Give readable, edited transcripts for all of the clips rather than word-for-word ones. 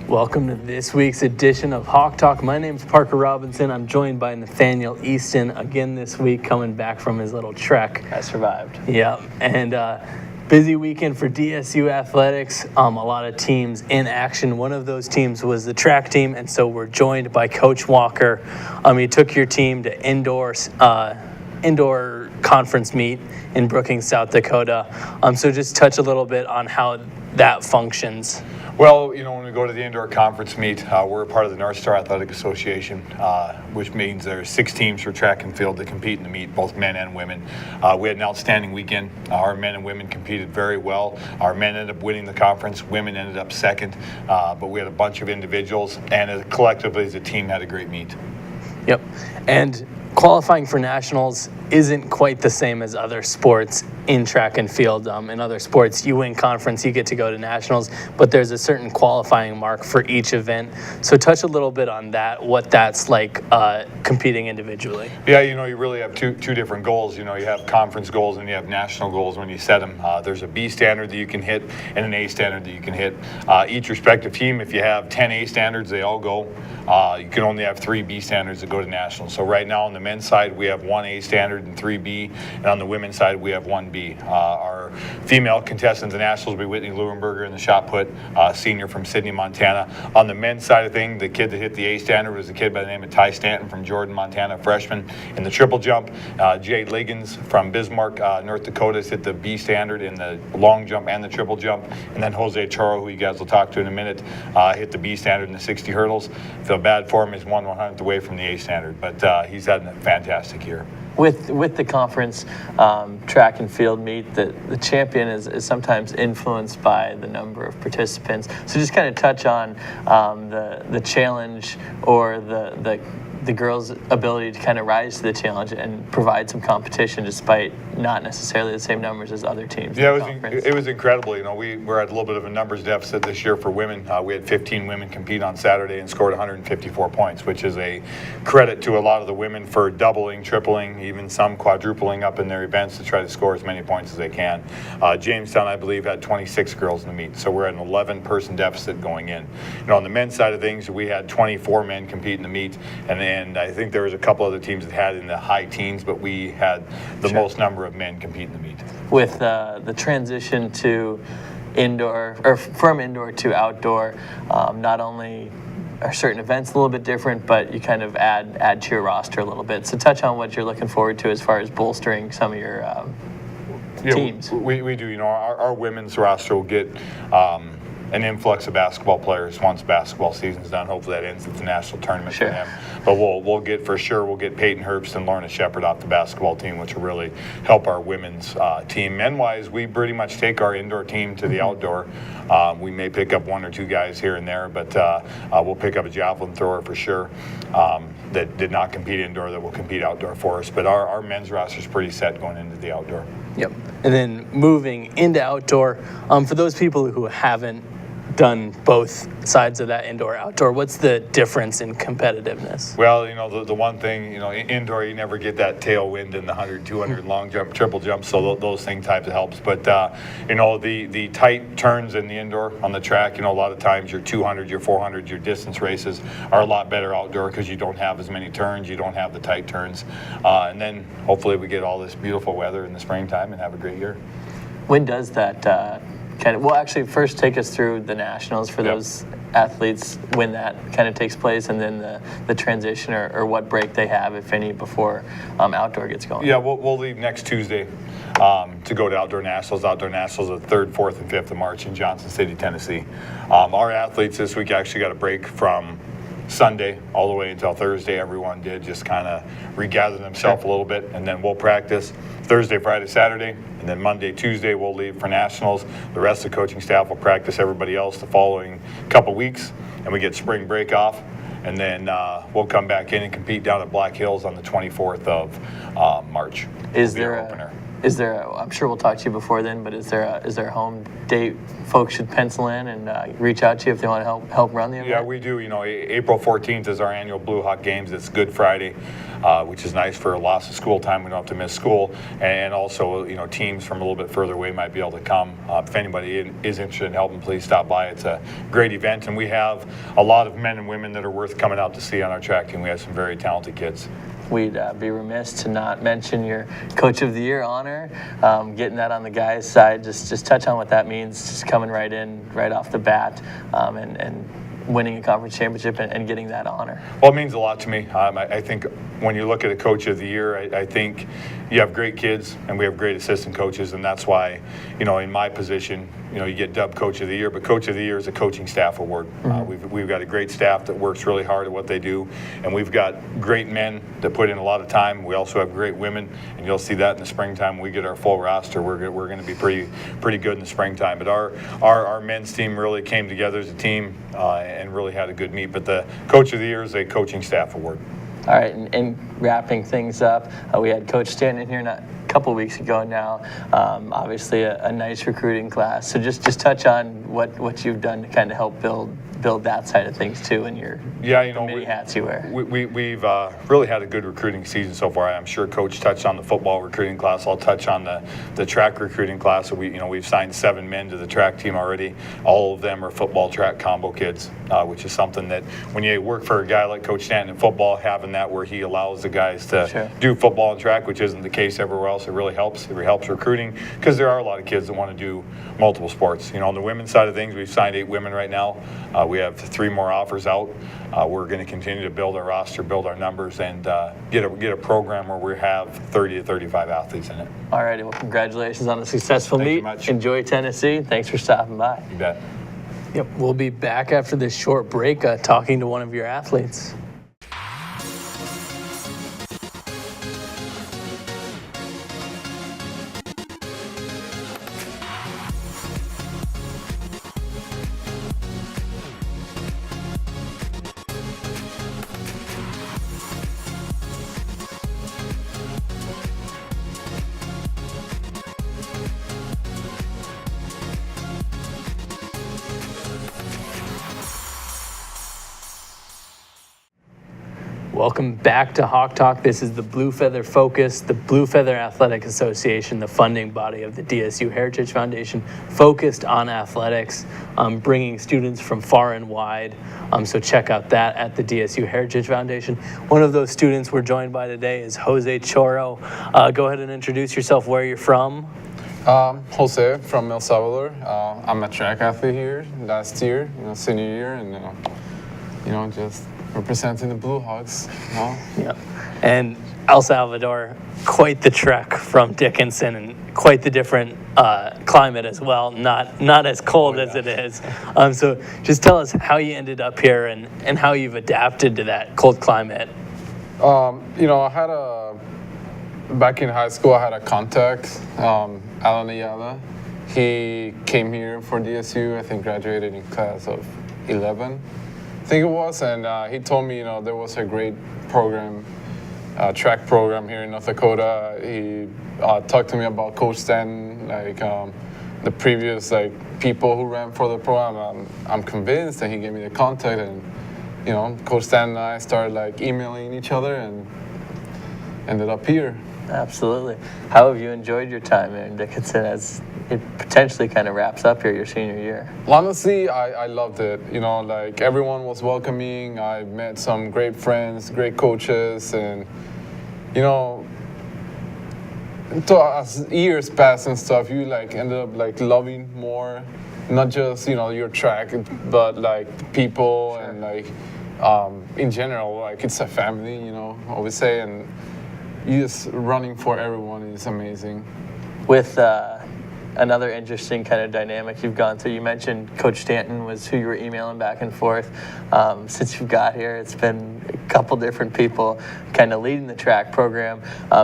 Welcome to this week's edition of HawkTalk. My name's Parker Robinson. I'm joined by Nathaniel Easton again this week, coming back from his little trek. I survived. Yep, and busy weekend for DSU athletics. A lot of teams in action. One of those teams was the track team, and so we're joined by Coach Walker. You took your team to indoor conference meet in Brookings, South Dakota. So just touch a little bit on how that functions. Well, when we go to the indoor conference meet, we're a part of the North Star Athletic Association, which means there's 6 teams for track and field that compete in the meet, both men and women. We had an outstanding weekend. Our men and women competed very well. Our men ended up winning the conference. Women ended up second, but we had a bunch of individuals, and collectively as a team had a great meet. Yep, and qualifying for nationals isn't quite the same as other sports in track and field. In other sports, you win conference, you get to go to nationals, but there's a certain qualifying mark for each event. So touch a little bit on that, what that's like competing individually. Yeah, you really have two different goals. You have conference goals and you have national goals when you set them. There's a B standard that you can hit and an A standard that you can hit. Each respective team, if you have 10 A standards, they all go. You can only have 3 B standards that go to nationals. So right now on the men's side, we have 1 A standard and 3 B, and on the women's side, we have 1 B. Our female contestant at the nationals will be Whitney Leuenberger in the shot put, senior from Sidney, Montana. On the men's side of things, the kid that hit the A standard was a kid by the name of Ty Stanton from Jordan, Montana, freshman. In the triple jump, Jade Liggins from Bismarck, North Dakota, hit the B standard in the long jump and the triple jump. And then Jose Choro, who you guys will talk to in a minute, hit the B standard in the 60 hurdles. Feel bad for him, he's 1/100th away from the A standard, but he's had a fantastic year. With the conference track and field meet, the champion is sometimes influenced by the number of participants. So just kind of touch on the challenge or the girls' ability to kind of rise to the challenge and provide some competition despite not necessarily the same numbers as other teams. Yeah, it was incredible. We're at a little bit of a numbers deficit this year for women. We had 15 women compete on Saturday and scored 154 points, which is a credit to a lot of the women for doubling, tripling, even some quadrupling up in their events to try to score as many points as they can. Jamestown, I believe, had 26 girls in the meet, so we're at an 11-person deficit going in. On the men's side of things, we had 24 men compete in the meet, and I think there was a couple other teams that had in the high teens, but we had the most number of men compete in the meet. With the transition to indoor, or from indoor to outdoor, not only are certain events a little bit different, but you kind of add to your roster a little bit. So touch on what you're looking forward to as far as bolstering some of your teams. We do. Our women's roster will get an influx of basketball players once basketball season's done. Hopefully that ends at the national tournament for them. But we'll get Peyton Herbst and Lorna Shepard off the basketball team, which will really help our women's team. Men-wise, we pretty much take our indoor team to the outdoor. We may pick up 1 or 2 guys here and there, but we'll pick up a javelin thrower for sure that did not compete indoor that will compete outdoor for us. But our men's roster is pretty set going into the outdoor. Yep. And then moving into outdoor, for those people who haven't done both sides of that indoor-outdoor, what's the difference in competitiveness? Well, the one thing, indoor you never get that tailwind in the 100, 200 long jump, triple jump, so those things types of helps. But, the tight turns in the indoor on the track, a lot of times your 200, your 400, your distance races are a lot better outdoor because you don't have as many turns, you don't have the tight turns. And then hopefully we get all this beautiful weather in the springtime and have a great year. When does that actually first take us through the nationals for those athletes when that kind of takes place, and then the transition or what break they have, if any, before outdoor gets going. Yeah, we'll leave next Tuesday to go to outdoor nationals. Outdoor nationals are the 3rd, 4th, and 5th of March in Johnson City, Tennessee. Our athletes this week actually got a break from Sunday all the way until Thursday. Everyone did just kind of regather themselves a little bit, and then we'll practice Thursday, Friday, Saturday, and then Monday, Tuesday we'll leave for nationals. The rest of the coaching staff will practice everybody else the following couple weeks, and we get spring break off, and then we'll come back in and compete down at Black Hills on the 24th of March. Is there is there? I'm sure we'll talk to you before then, but is there a home date folks should pencil in and reach out to you if they want to help run the event? Yeah, we do. April 14th is our annual Blue Hawk Games. It's Good Friday, which is nice for a loss of school time. We don't have to miss school, and also teams from a little bit further away might be able to come. If anybody is interested in helping, please stop by. It's a great event, and we have a lot of men and women that are worth coming out to see on our track team. We have some very talented kids. We'd be remiss to not mention your Coach of the Year honor, getting that on the guys' side. Just touch on what that means, just coming right in, right off the bat, and winning a conference championship and getting that honor. Well, it means a lot to me. I think when you look at a Coach of the Year, I think you have great kids and we have great assistant coaches, and that's why, in my position, you get dubbed Coach of the Year, but Coach of the Year is a coaching staff award. We've got a great staff that works really hard at what they do, and we've got great men that put in a lot of time. We also have great women, and you'll see that in the springtime when we get our full roster. We're going to be pretty good in the springtime. But our men's team really came together as a team and really had a good meet. But the Coach of the Year is a coaching staff award. All right, and wrapping things up, we had Coach Stanton here not a couple weeks ago now. Obviously, a nice recruiting class. So just touch on what you've done to kind of help build that side of things too, and your many hats you wear. We've really had a good recruiting season so far. I'm sure Coach touched on the football recruiting class. I'll touch on the track recruiting class. So we've signed 7 men to the track team already. All of them are football track combo kids, which is something that when you work for a guy like Coach Stanton in football, having that where he allows the guys to do football and track, which isn't the case everywhere else, it really helps. It helps recruiting because there are a lot of kids that want to do multiple sports. On the women's side of things, we've signed 8 women right now. We have 3 more offers out. We're going to continue to build our roster, build our numbers, and get a program where we have 30 to 35 athletes in it. All righty. Well, congratulations on a successful meet. Thank you much. Enjoy Tennessee. Thanks for stopping by. You bet. Yep, we'll be back after this short break talking to one of your athletes. Welcome back to Hawk Talk. This is the Blue Feather Focus, the Blue Feather Athletic Association, the funding body of the DSU Heritage Foundation, focused on athletics, bringing students from far and wide. So check out that at the DSU Heritage Foundation. One of those students we're joined by today is Jose Choro. Go ahead and introduce yourself, where you're from. Jose from El Salvador. I'm a track athlete here last year, senior year, and just representing the Blue Hawks. Yeah, and El Salvador, quite the trek from Dickinson, and quite the different climate as well. Not as cold as it is. So just tell us how you ended up here and how you've adapted to that cold climate. I had back in high school, I had a contact, Alan Ayala. He came here for DSU, I think graduated in class of 11. I think it was, and he told me, there was a great program, track program here in North Dakota. He talked to me about Coach Stanton, the previous people who ran for the program. I'm convinced, and he gave me the contact, and Coach Stanton and I started emailing each other, and ended up here. Absolutely. How have you enjoyed your time here in Dickinson as it potentially kind of wraps up here your senior year? Honestly, I loved it. Everyone was welcoming. I met some great friends, great coaches, and as years passed and stuff, you ended up loving more, not just your track, but people. Sure. And in general, it's a family. Always say, and just running for everyone is amazing. With another interesting kind of dynamic you've gone through, you mentioned Coach Stanton was who you were emailing back and forth. Since you got here, it's been a couple different people kind of leading the track program.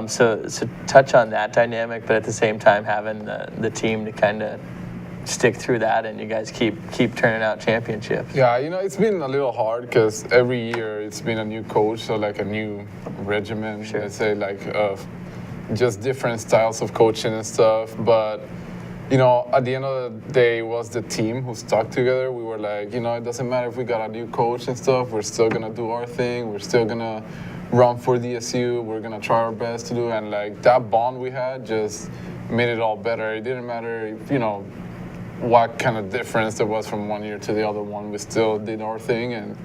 So touch on that dynamic, but at the same time having the team to kind of stick through that, and you guys keep turning out championships. Yeah, it's been a little hard because every year it's been a new coach, so a new regimen, sure. Let's say, of just different styles of coaching and stuff. But you know, at the end of the day, it was the team who stuck together. We were like, you know, it doesn't matter if we got a new coach and stuff. We're still gonna do our thing. We're still gonna run for DSU. We're gonna try our best to do. And like that bond we had just made it all better. It didn't matter, if, you know, what kind of difference there was from one year to the other one. We still did our thing, and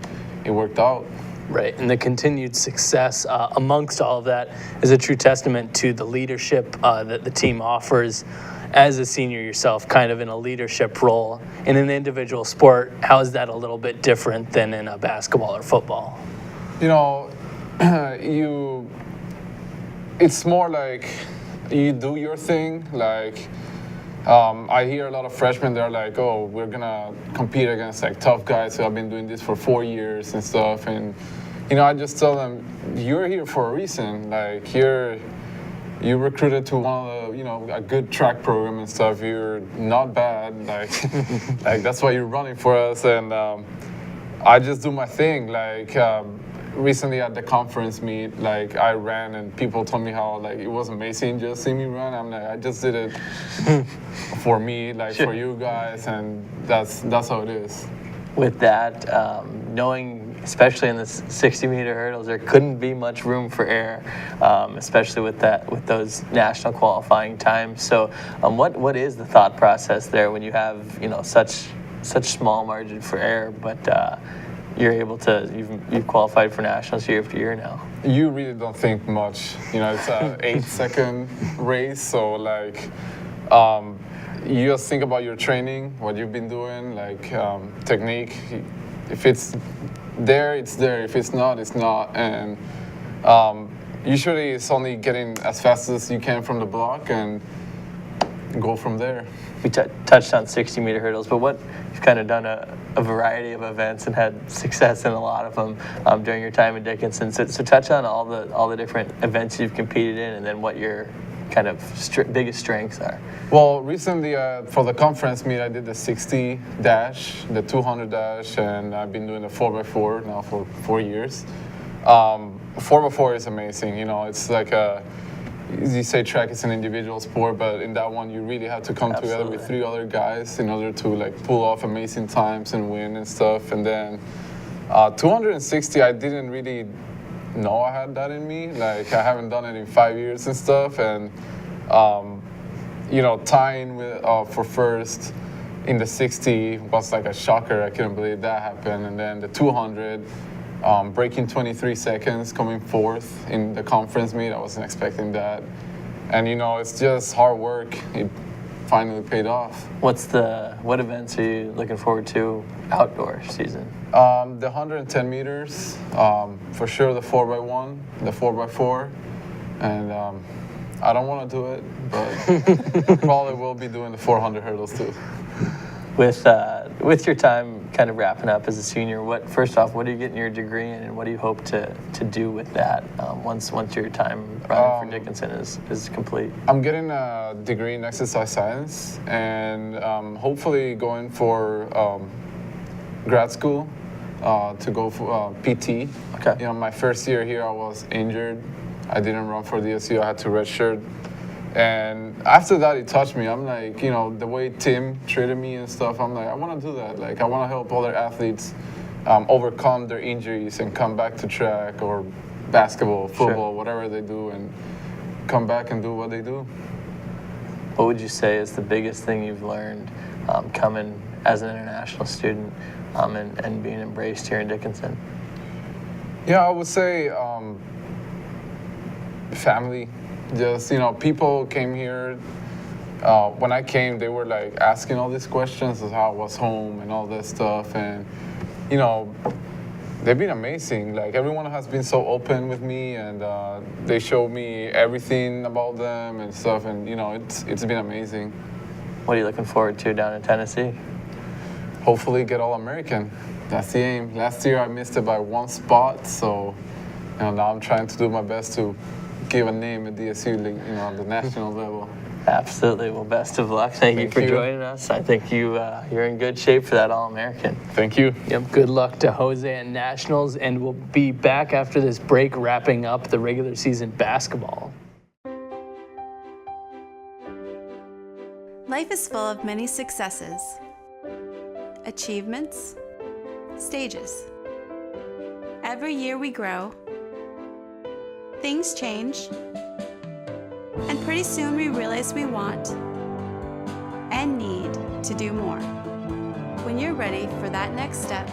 it worked out. Right, and the continued success amongst all of that is a true testament to the leadership that the team offers. As a senior yourself, kind of in a leadership role in an individual sport, how is that a little bit different than in a basketball or football? You know, it's more like you do your thing. Like, I hear a lot of freshmen, they're like, oh, we're gonna compete against like tough guys who have been doing this for 4 years and stuff. And, you know, I just tell them, you're here for a reason. Like, you recruited to one of the, you know, a good track program and stuff. You're not bad, like, like that's why you're running for us. And I just do my thing. Like recently at the conference meet, like I ran and people told me how like it was amazing just seeing me run. I'm like, I just did it for me, like for you guys, and that's how it is. With that, knowing, especially in the 60-meter hurdles, there couldn't be much room for error, especially with those national qualifying times. So, what is the thought process there when you have, you know, such small margin for error, but you're able to you've qualified for nationals year after year now? You really don't think much. You know, it's a 8-second race, so like. You just think about your training, what you've been doing, like technique. If it's there, it's there. If it's not, it's not. And usually it's only getting as fast as you can from the block and go from there. We touched on 60-meter hurdles, but you've kind of done a variety of events and had success in a lot of them during your time in Dickinson. So touch on all the different events you've competed in, and then what your kind of biggest strengths are. Well, recently for the conference meet, I did the 60 dash, the 200 dash, and I've been doing the 4x4 now for 4 years. 4x4 is amazing. You know, it's like you say track is an individual sport, but in that one you really have to come together with 3 other guys in order to like pull off amazing times and win and stuff. And then 260, I didn't really know I had that in me. Like I haven't done it in 5 years and stuff, and you know, tying with for first in the 60 was like a shocker. I couldn't believe that happened. And then the 200, breaking 23 seconds, coming fourth in the conference meet. I wasn't expecting that. And you know, it's just hard work. It finally paid off. What events are you looking forward to outdoor season? The 110 meters, for sure the 4x1, the 4x4, and I don't want to do it, but probably will be doing the 400 hurdles too. With your time kind of wrapping up as a senior, first off, what are you getting your degree in, and what do you hope to do with that once your time running for Dickinson is complete? I'm getting a degree in exercise science, and hopefully going for grad school to go for PT. Okay. You know, my first year here, I was injured. I didn't run for DSU. I had to redshirt. And after that, it touched me. I'm like, you know, the way Tim treated me and stuff, I'm like, I want to do that. Like, I want to help other athletes overcome their injuries and come back to track or basketball, football, whatever they do, and come back and do what they do. What would you say is the biggest thing you've learned coming as an international student and being embraced here in Dickinson? Yeah, I would say family. Just, you know, people came here. When I came, they were like asking all these questions of how I was home and all that stuff. And, you know, they've been amazing. Like, everyone has been so open with me, and they showed me everything about them and stuff. And, you know, it's been amazing. What are you looking forward to down in Tennessee? Hopefully get All-American. That's the aim. Last year I missed it by 1 spot, so you know, now I'm trying to do my best to give a name at DSU, you know, on the national level. Absolutely. Well, best of luck. Thank you for joining us. I think you're in good shape for that All-American. Thank you. Yep, good luck to Jose and Nationals, and we'll be back after this break wrapping up the regular season basketball. Life is full of many successes, achievements, stages. Every year we grow, things change, and pretty soon we realize we want and need to do more. When you're ready for that next step,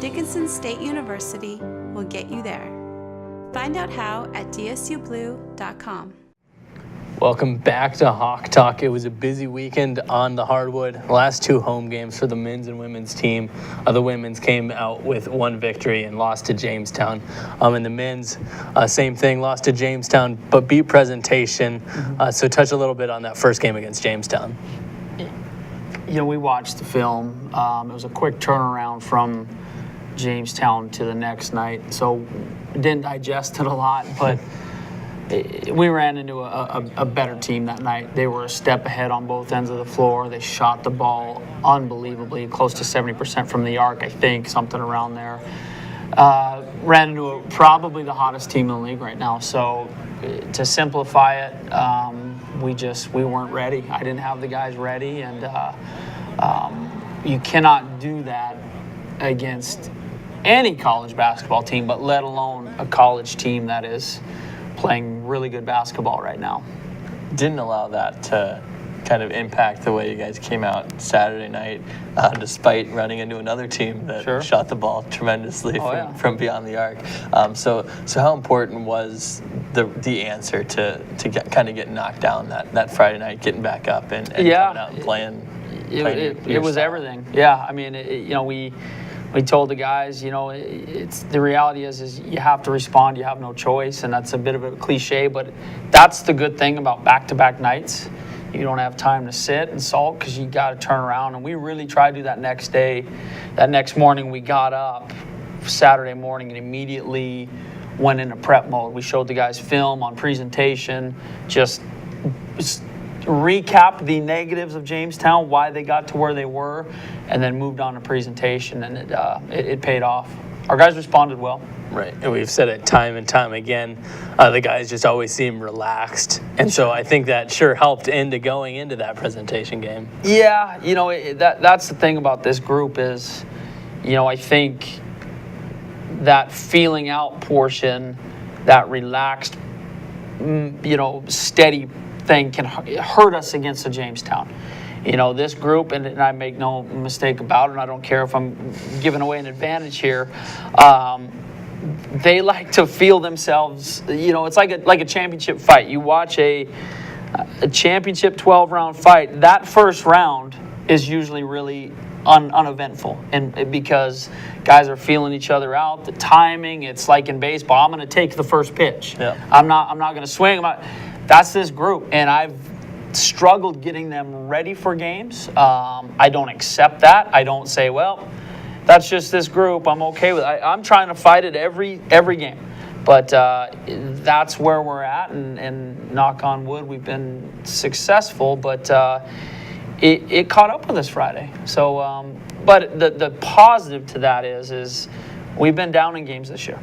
Dickinson State University will get you there. Find out how at dsublue.com. Welcome back to Hawk Talk. It was a busy weekend on the hardwood. Last 2 home games for the men's and women's team. The women's came out with 1 victory and lost to Jamestown. And the men's, same thing, lost to Jamestown, but beat Presentation. So touch a little bit on that first game against Jamestown. You know, we watched the film. It was a quick turnaround from Jamestown to the next night, so didn't digest it a lot, but we ran into a better team that night. They were a step ahead on both ends of the floor. They shot the ball unbelievably, close to 70% from the arc, I think, something around there. Ran into probably the hottest team in the league right now. So to simplify it, we weren't ready. I didn't have the guys ready, and you cannot do that against any college basketball team, but let alone a college team that is playing really good basketball right now. Didn't allow that to kind of impact the way you guys came out Saturday night, despite running into another team that shot the ball tremendously from beyond the arc. So how important was the answer to kind of get knocked down that Friday night, getting back up and coming out and playing? It was everything. Yeah, I mean, we told the guys, it's the reality is you have to respond. You have no choice, and that's a bit of a cliche, but that's the good thing about back-to-back nights. You don't have time to sit and sulk because you got to turn around. And we really tried to do that next day. That next morning, we got up Saturday morning and immediately went into prep mode. We showed the guys film on presentation, just recap the negatives of Jamestown, why they got to where they were, and then moved on to presentation, and it paid off. Our guys responded well. Right, and we've said it time and time again, the guys just always seem relaxed, and so I think that sure helped into going into that presentation game. Yeah, that's the thing about this group is, I think that feeling out portion, that relaxed, steady thing can hurt us against the Jamestown. This group, and I make no mistake about it, and I don't care if I'm giving away an advantage here, they like to feel themselves, it's like a championship fight. You watch a championship 12-round fight, that first round is usually really uneventful, and because guys are feeling each other out, the timing, it's like in baseball, I'm going to take the first pitch. Yeah. I'm not going to swing. That's this group, and I've struggled getting them ready for games. I don't accept that. I don't say, well, that's just this group. I'm okay with it. I'm trying to fight it every game. But that's where we're at, and knock on wood, we've been successful, but it caught up with us Friday. So, but the positive to that is we've been down in games this year.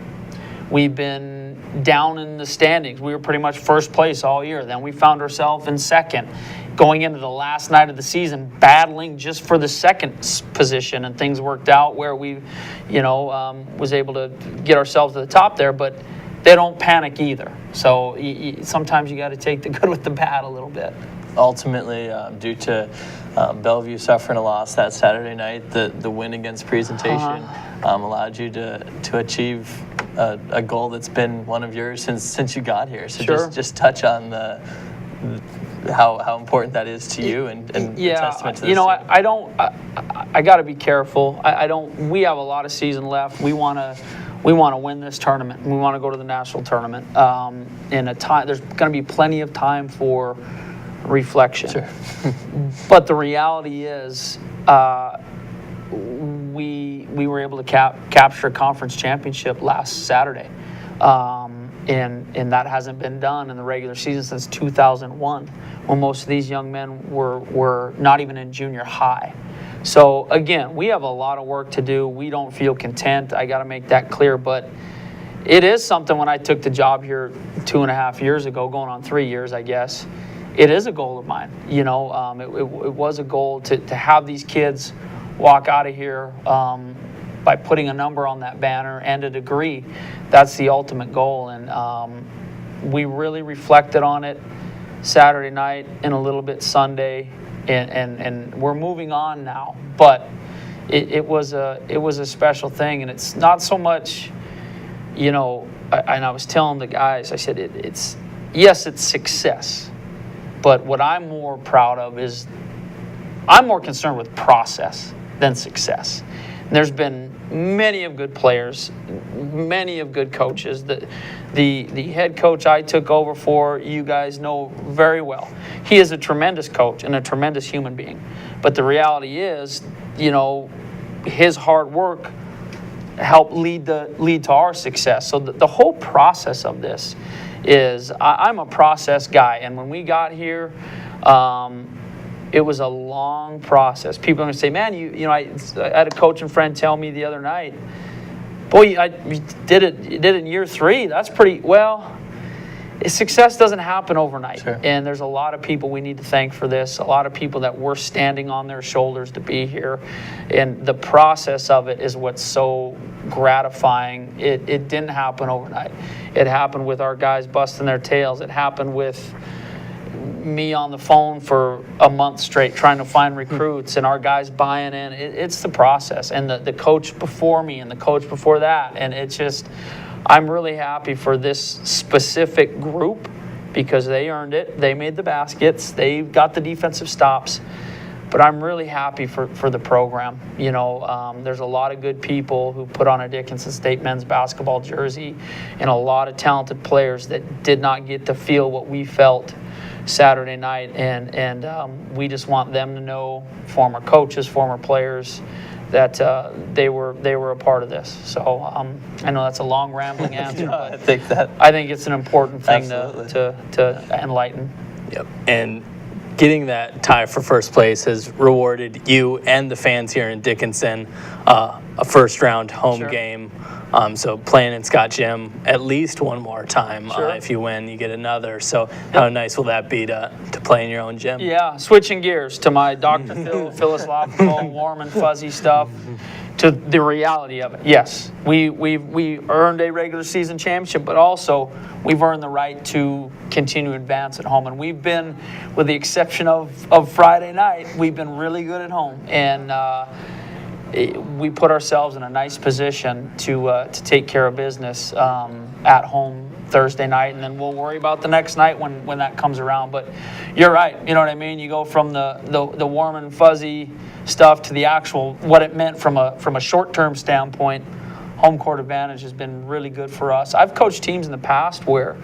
We've been down in the standings. We were pretty much first place all year. Then we found ourselves in second, going into the last night of the season, battling just for the second position, and things worked out where we, was able to get ourselves to the top there. But they don't panic either. So sometimes you got to take the good with the bad a little bit. Ultimately, due to Bellevue suffering a loss that Saturday night, the win against Presentation allowed you to achieve a goal that's been one of yours since you got here. So just touch on how important that is to you and a testament to this team. I got to be careful. We have a lot of season left. We want to win this tournament. We want to go to the national tournament. There's going to be plenty of time for reflection. Sure. But the reality is, we were able to capture a conference championship last Saturday, and that hasn't been done in the regular season since 2001, when most of these young men were not even in junior high. So again, we have a lot of work to do. We don't feel content. I got to make that clear, but it is something. When I took the job here 2.5 years ago, going on 3 years, I guess, it is a goal of mine. You know, it was a goal to have these kids walk out of here by putting a number on that banner and a degree. That's the ultimate goal. And we really reflected on it Saturday night and a little bit Sunday, and we're moving on now. But it was a special thing, and it's not so much, you know. And I was telling the guys, I said, it's success, but what I'm more proud of is I'm more concerned with process than success. And there's been many of good players, many of good coaches. The head coach I took over for, you guys know very well. He is a tremendous coach and a tremendous human being. But the reality is, you know, his hard work helped lead to our success. So the whole process of this is, I'm a process guy, and when we got here, it was a long process. People are going to say, man, you know, I had a coaching friend tell me the other night, boy, you did it in year 3. That's pretty well. Success doesn't happen overnight. Sure. And there's a lot of people we need to thank for this, a lot of people that we're standing on their shoulders to be here. And the process of it is what's so gratifying. It didn't happen overnight. It happened with our guys busting their tails. It happened with me on the phone for a month straight trying to find recruits and our guys buying in. It's the process, and the coach before me and the coach before that. And it's just, I'm really happy for this specific group because they earned it. They made the baskets. They got the defensive stops. But I'm really happy for the program. You know, there's a lot of good people who put on a Dickinson State men's basketball jersey, and a lot of talented players that did not get to feel what we felt Saturday night. And we just want them to know, former coaches, former players, that they were a part of this. So I know that's a long rambling answer, but I think it's an important thing to enlighten. Yep. And getting that tie for first place has rewarded you and the fans here in Dickinson a first-round home game. So playing in Scott Gym at least one more time. Sure. If you win, you get another. So how nice will that be to play in your own gym? Yeah, switching gears to my Dr. Phil philosophical, warm and fuzzy stuff, to the reality of it. Yes, we earned a regular season championship, but also we've earned the right to continue to advance at home. And we've been, with the exception of Friday night, we've been really good at home. And we put ourselves in a nice position to take care of business at home Thursday night, and then we'll worry about the next night when that comes around. But you're right, you know what I mean? You go from the warm and fuzzy stuff to the actual, what it meant from a short-term standpoint. Home court advantage has been really good for us. I've coached teams in the past where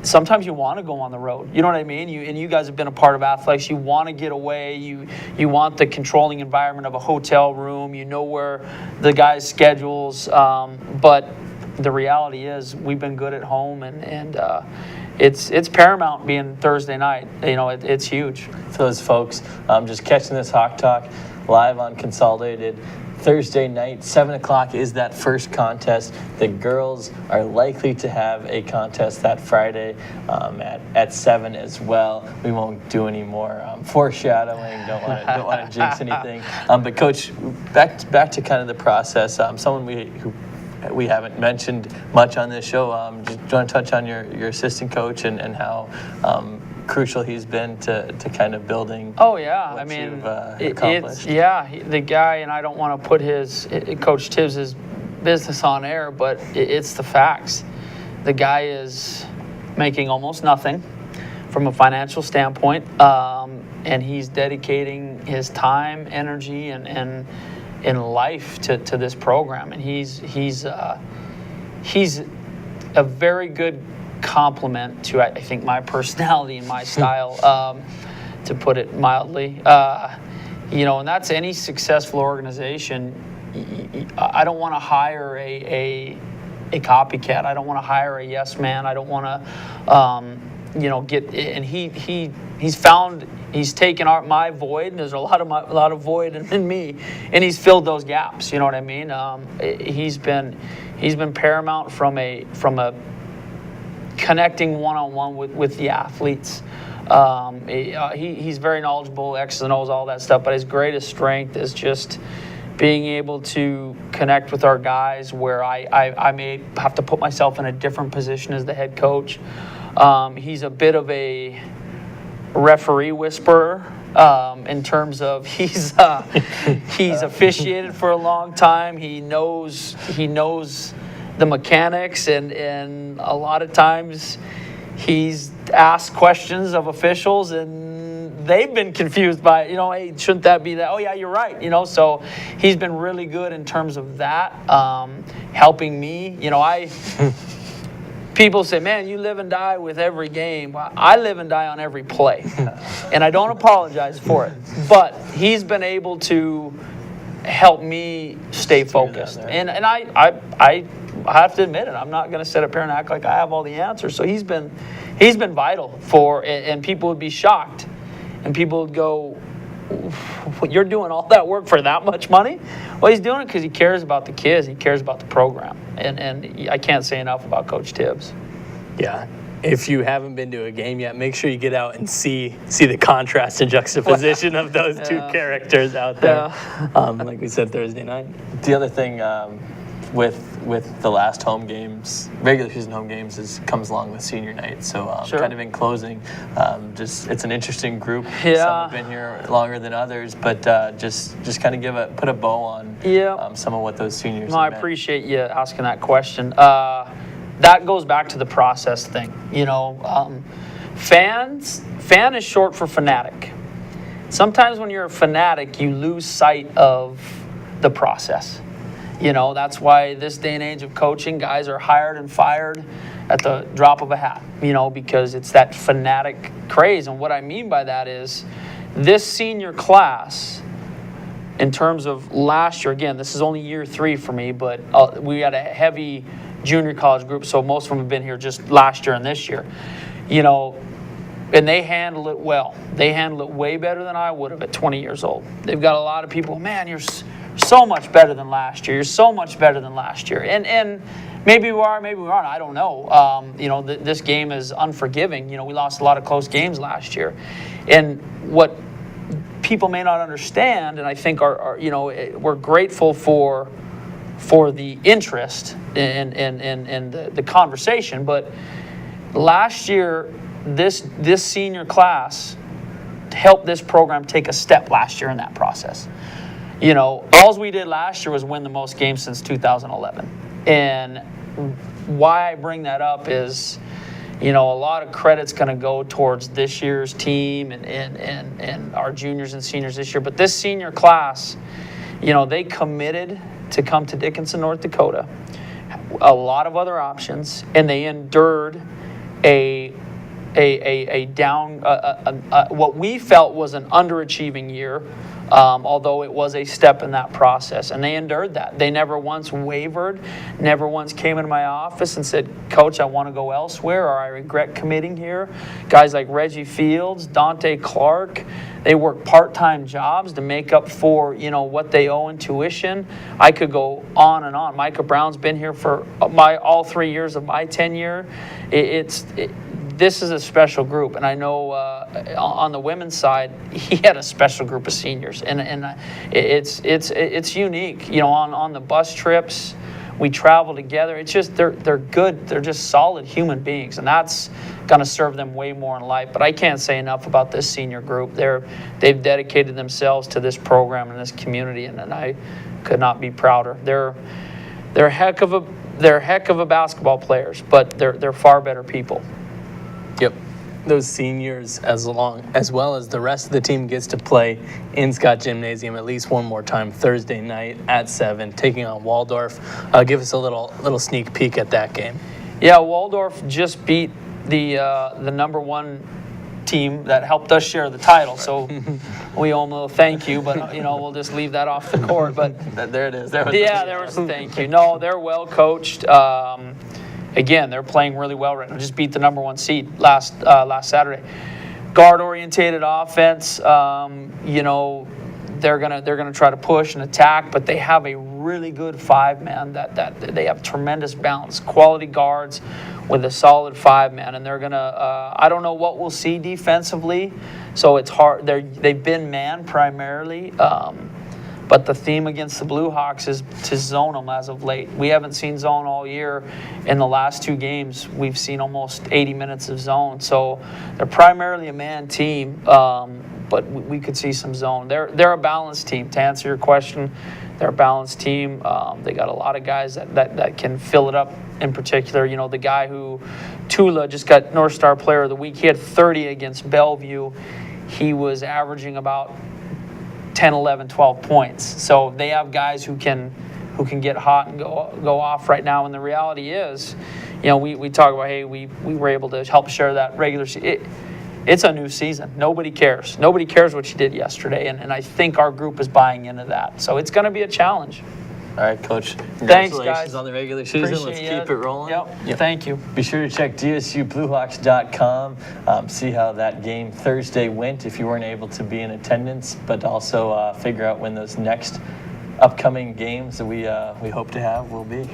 sometimes you want to go on the road. You know what I mean? You guys have been a part of athletics. You want to get away. You want the controlling environment of a hotel room. You know where the guys' schedules. But the reality is we've been good at home, and it's paramount being Thursday night. You know, it's huge. For those folks just catching this Hawk Talk live on Consolidated, Thursday night, 7 o'clock is that first contest. The girls are likely to have a contest that Friday at 7 as well. We won't do any more foreshadowing. Don't want to jinx anything. But Coach, back to kind of the process. Someone who we haven't mentioned much on this show. Just want to touch on your assistant coach and how crucial he's been to kind of building. Oh yeah, what I mean, accomplished. The guy, and I don't want to put Coach Tibbs' business on air, but it's the facts. The guy is making almost nothing from a financial standpoint, and he's dedicating his time, energy, and life to this program, and he's a very good compliment to, I think, my personality and my style, to put it mildly. You know, and that's any successful organization. I don't want to hire a copycat. I don't want to hire a yes man. I don't want to, you know, get. And he's taken my void, and there's a lot of void in me, and he's filled those gaps. You know what I mean? He's been paramount from a connecting one-on-one with the athletes, He's very knowledgeable, X's and O's, all that stuff, but his greatest strength is just being able to connect with our guys where I may have to put myself in a different position as the head coach. He's a bit of a referee whisperer in terms of he's officiated for a long time. He knows the mechanics, and a lot of times he's asked questions of officials and they've been confused by, hey, shouldn't that be that? Oh yeah, you're right. So he's been really good in terms of that, helping me. People say, man, you live and die with every game. Well, I live and die on every play, and I don't apologize for it. But he's been able to help me stay focused, and I have to admit it. I'm not going to sit up here and act like I have all the answers. So he's been vital for, and people would be shocked, and people would go, "You're doing all that work for that much money?" Well, he's doing it because he cares about the kids. He cares about the program, and I can't say enough about Coach Tibbs. Yeah. If you haven't been to a game yet, make sure you get out and see the contrast and juxtaposition of those two characters out there. Like we said Thursday night. The other thing with the last home games, regular season home games, comes along with senior night. So Sure. kind of in closing, it's an interesting group. Yeah. Some have been here longer than others, but just kind of put a bow on some of what those seniors No, I have meant. appreciate you asking that question. That goes back to the process thing. Fan is short for fanatic. Sometimes when you're a fanatic, you lose sight of the process. That's why this day and age of coaching, guys are hired and fired at the drop of a hat, because it's that fanatic craze. And what I mean by that is this senior class, in terms of last year, again, this is only year 3 for me, but we had a heavy junior college group, so most of them have been here just last year and this year. And they handle it well. They handle it way better than I would have at 20 years old. They've got a lot of people, man, you're so much better than last year. You're so much better than last year. And maybe we are, maybe we aren't. I don't know. This game is unforgiving. We lost a lot of close games last year. And what people may not understand, and I think we're grateful for the interest and the conversation, but last year, this senior class helped this program take a step last year in that process. All we did last year was win the most games since 2011. And why I bring that up is, a lot of credit's going to go towards this year's team and our juniors and seniors this year. But this senior class, they committed to come to Dickinson, North Dakota, a lot of other options, and they endured what we felt was an underachieving year, although it was a step in that process, and they endured that. They never once wavered, never once came into my office and said, Coach, I want to go elsewhere, or I regret committing here. Guys like Reggie Fields, Dante Clark, they work part-time jobs to make up for what they owe in tuition. I could go on and on. Micah Brown's been here for all 3 years of my tenure. This is a special group, and I know on the women's side, he had a special group of seniors, and it's unique. On the bus trips, we travel together. It's just they're good. They're just solid human beings, and that's going to serve them way more in life. But I can't say enough about this senior group. They've dedicated themselves to this program and this community, and I could not be prouder. They're heck of a basketball players, but they're far better people. Yep. Those seniors, as well as the rest of the team, gets to play in Scott Gymnasium at least one more time Thursday night at 7, taking on Waldorf. Give us a little sneak peek at that game. Yeah, Waldorf just beat the number 1 team that helped us share the title. So we all know thank you, but we'll just leave that off the court. But there it is. There was a thank you. No, they're well coached. Again, they're playing really well right now. Just beat the number 1 seed last Saturday. Guard-orientated offense. They're gonna try to push and attack, but they have a really good 5-man that they have tremendous balance. Quality guards with a solid 5-man, and they're gonna. I don't know what we'll see defensively, so it's hard. They've been man primarily, but the theme against the Blue Hawks is to zone them as of late. We haven't seen zone all year. In the last 2 games, we've seen almost 80 minutes of zone. So they're primarily a man team, but we could see some zone. They're a balanced team. To answer your question, they're a balanced team. They got a lot of guys that can fill it up. In particular, you know, the guy who, Tula, just got North Star Player of the Week. He had 30 against Bellevue. He was averaging about 10, 11, 12 points. So they have guys who can get hot and go off right now. And the reality is, you know, we talk about, hey, we were able to help share that regular season. It's a new season. Nobody cares. Nobody cares what you did yesterday. And I think our group is buying into that. So it's going to be a challenge. All right, Coach. Thanks, Congratulations guys. on the regular season. Let's Appreciate keep it rolling. Yep. Thank you. Be sure to check DSUBlueHawks.com, see how that game Thursday went if you weren't able to be in attendance, but also figure out when those next upcoming games that we hope to have will be.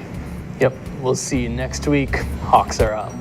Yep, we'll see you next week. Hawks are up.